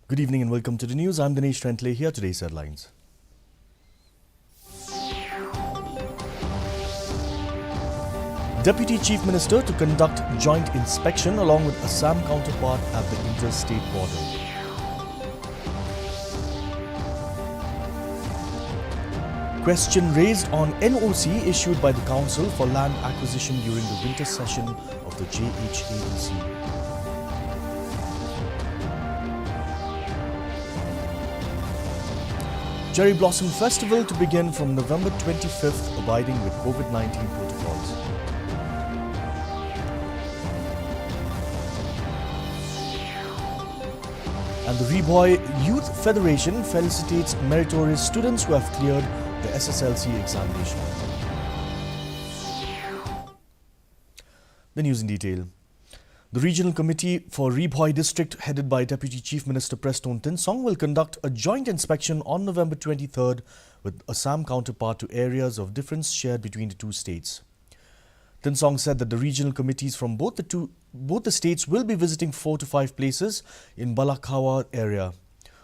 Good evening and welcome to the news. I'm Dinesh Trentley. Here are today's headlines. Deputy Chief Minister to conduct joint inspection along with Assam counterpart at the interstate border. Question raised on NOC issued by the Council for land acquisition during the winter session of the JHADC. Cherry Blossom Festival to begin from November 25th, abiding with COVID-19 protocols. And the Reboy Youth Federation felicitates meritorious students who have cleared the SSLC examination. The news in detail. The Regional Committee for Reboy District, headed by Deputy Chief Minister Preston Tinsong, will conduct a joint inspection on November 23rd with Assam counterpart to areas of difference shared between the two states. Tinsong said that the regional committees from both the states will be visiting 4 to 5 places in Balakawa area.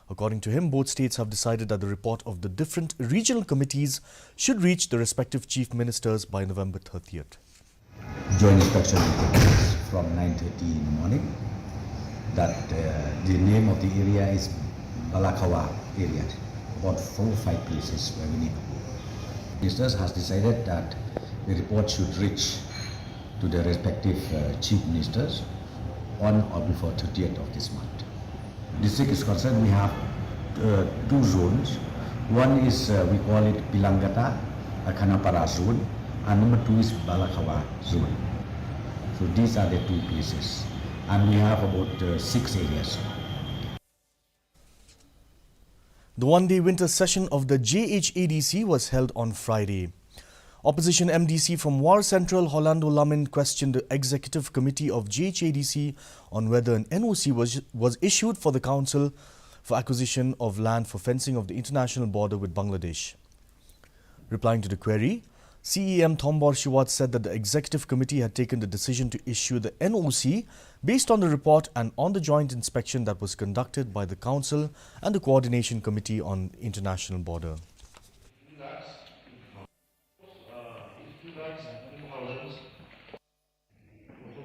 According to him, both states have decided that the report of the different regional committees should reach the respective chief ministers by November 30th. Joint inspection will take place from 9:30 in the morning. The name of the area is Balakawa area, about 4 or 5 places where we need. Ministers has decided that the report should reach to the respective chief ministers on or before 30th of this month. District is concerned, we have 2 zones. One is we call it Pilangata, Khanapara zone, and number 2 is Balakawa zone. So these are the 2 places, and we have about 6 areas. The one-day winter session of the JHADC was held on Friday. Opposition MDC from War Central, Rolando Lamin, questioned the Executive Committee of JHADC on whether an NOC was issued for the Council for acquisition of land for fencing of the international border with Bangladesh. Replying to the query, CEM Thombor Shiwat said that the Executive Committee had taken the decision to issue the NOC based on the report and on the joint inspection that was conducted by the Council and the Coordination Committee on International Border.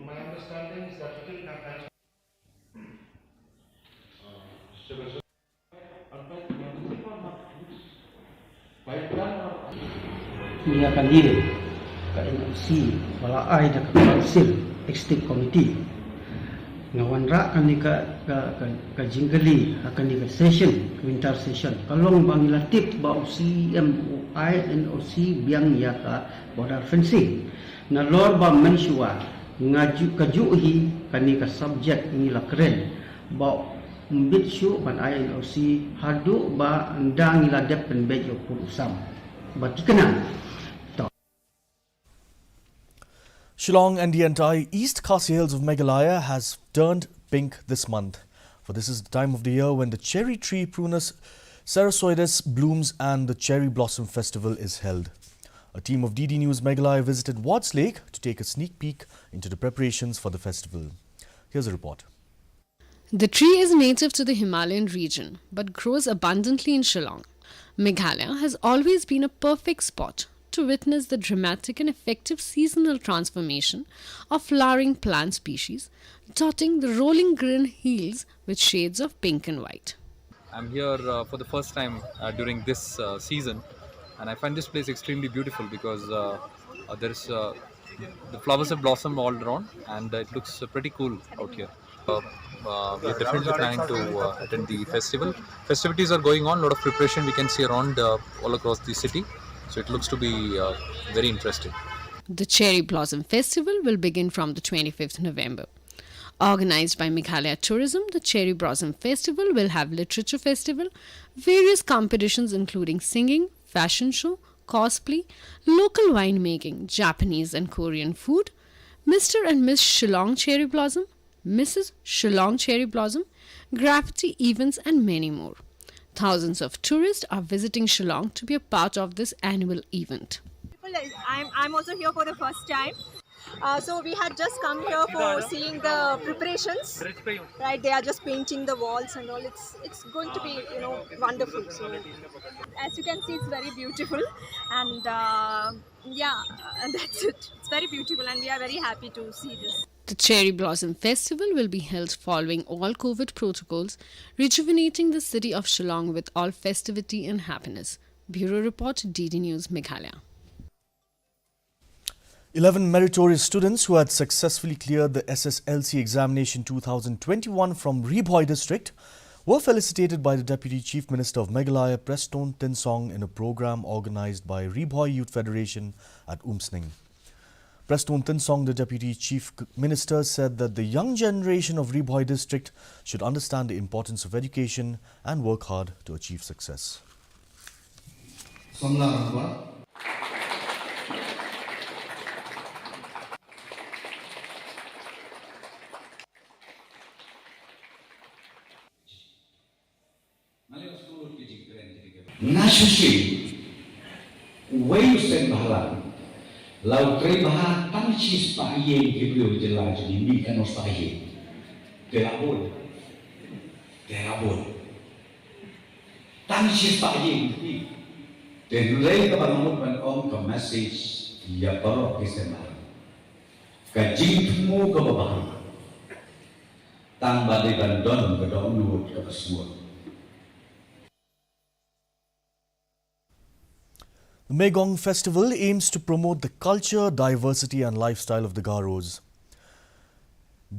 My understanding is that it will have Ia akan dirim ke NOC walaai dan ke Council Executive Committee ngawan rak kan ni ke jinggali akan ni ke session winter session kalong bangilatip ba CMOI NOC biang ya ka border fencing na lor ba mensua ngaju kajuhi kan ni ke subject ini la keren ba mbitsu ban INOC hadu ba ndang ila dep pen bejo kurusam ba tikena. Shillong and the entire East Khasi Hills of Meghalaya has turned pink this month. For this is the time of the year when the cherry tree Prunus Sarasoides blooms and the Cherry Blossom Festival is held. A team of DD News Meghalaya visited Wards Lake to take a sneak peek into the preparations for the festival. Here's a report. The tree is native to the Himalayan region but grows abundantly in Shillong. Meghalaya has always been a perfect spot to witness the dramatic and effective seasonal transformation of flowering plant species, dotting the rolling green hills with shades of pink and white. I'm here for the first time during this season, and I find this place extremely beautiful because the flowers have blossomed all around and it looks pretty cool out here. We're definitely planning to attend the festival. Festivities are going on, a lot of preparation we can see around all across the city. So it looks to be very interesting. The Cherry Blossom Festival will begin from the 25th November. Organized by Meghalaya Tourism, the Cherry Blossom Festival will have literature festival, various competitions including singing, fashion show, cosplay, local winemaking, Japanese and Korean food, Mr. and Miss Shillong Cherry Blossom, Mrs. Shillong Cherry Blossom, graffiti events and many more. Thousands of tourists are visiting Shillong to be a part of this annual event. I'm also here for the first time. So we had just come here for seeing the preparations. Right, they are just painting the walls and all. It's going to be wonderful. So as you can see, it's very beautiful, and that's it. It's very beautiful, and we are very happy to see this. The Cherry Blossom Festival will be held following all COVID protocols, rejuvenating the city of Shillong with all festivity and happiness. Bureau Report, DD News, Meghalaya. 11 meritorious students who had successfully cleared the SSLC examination 2021 from Rebhoi district were felicitated by the Deputy Chief Minister of Meghalaya, Preston Tinsong, in a program organized by Rebhoi Youth Federation at Umsning. Preston Tinsong, the Deputy Chief Minister, said that the young generation of Rebhoi district should understand the importance of education and work hard to achieve success. Nasusi, wayu sen bahalan, lau tre bahar tanchis pahiye gibriu jelaj di mi kanos pahiye, terabol, tanchis pahiye gibriu, tenulai kabarmut ban om ka message ya baro kisemar, ka jingmu ka babahar, tang badai ban don ka download ka pasmur. The Meghalaya Festival aims to promote the culture, diversity and lifestyle of the Garos.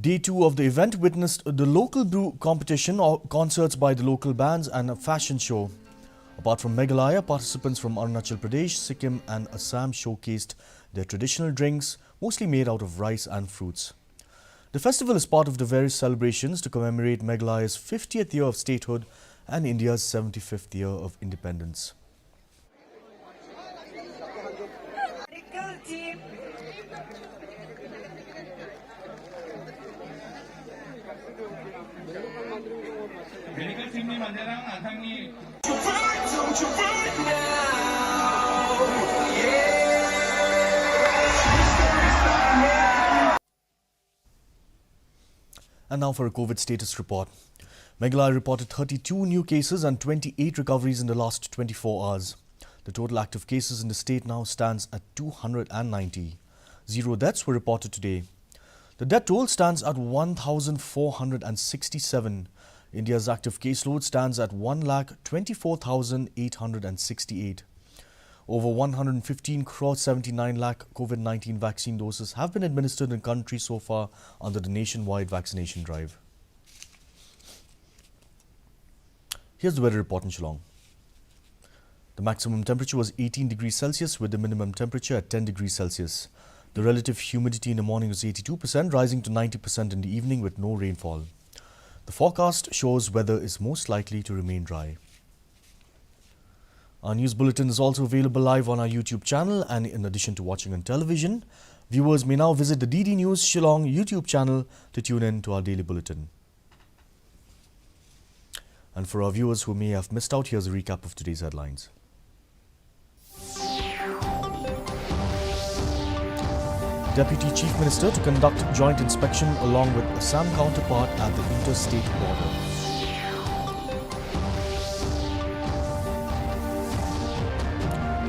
Day 2 of the event witnessed the local brew competition, concerts by the local bands and a fashion show. Apart from Meghalaya, participants from Arunachal Pradesh, Sikkim and Assam showcased their traditional drinks, mostly made out of rice and fruits. The festival is part of the various celebrations to commemorate Meghalaya's 50th year of statehood and India's 75th year of independence. And now for a COVID status report. Meghalaya reported 32 new cases and 28 recoveries in the last 24 hours. The total active cases in the state now stands at 290. 0 deaths were reported today. The death toll stands at 1,467. India's active caseload stands at 1,24,868. Over 115 crore 79 lakh COVID-19 vaccine doses have been administered in the country so far under the nationwide vaccination drive. Here's the weather report in Shillong. The maximum temperature was 18 degrees Celsius with the minimum temperature at 10 degrees Celsius. The relative humidity in the morning was 82%, rising to 90% in the evening with no rainfall. The forecast shows weather is most likely to remain dry. Our news bulletin is also available live on our YouTube channel, and in addition to watching on television, viewers may now visit the DD News Shillong YouTube channel to tune in to our daily bulletin. And for our viewers who may have missed out, here's a recap of today's headlines. Deputy Chief Minister to conduct joint inspection along with Assam counterpart at the interstate border.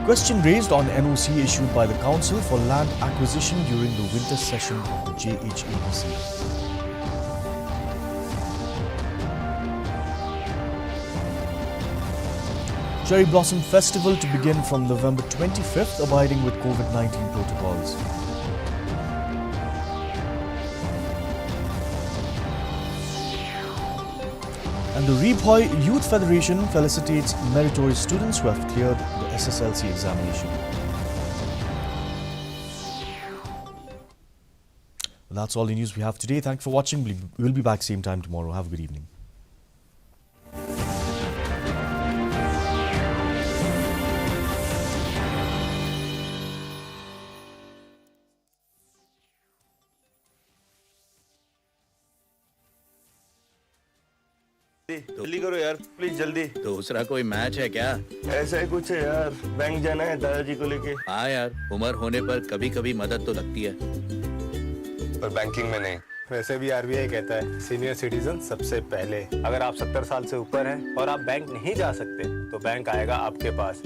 Question raised on NOC issued by the Council for land acquisition during the winter session of the JHADC. Cherry Blossom Festival to begin from November 25th, abiding with COVID-19 protocols. And the Rebhoi Youth Federation felicitates meritorious students who have cleared the SSLC examination. Well, that's all the news we have today. Thanks for watching. We'll be back same time tomorrow. Have a good evening. जल्दी करो यार, please जल्दी। दूसरा कोई match है क्या? ऐसा ही कुछ है यार, बैंक जाना है दादाजी को लेके। हाँ यार, उम्र होने पर कभी कभी मदद तो लगती है। पर बैंकिंग में नहीं। वैसे भी आरबीआई कहता है सीनियर सिटीजन सबसे पहले। अगर आप 70 साल से ऊपर हैं और आप बैंक नहीं जा सकते तो बैंक आएगा आपके पास।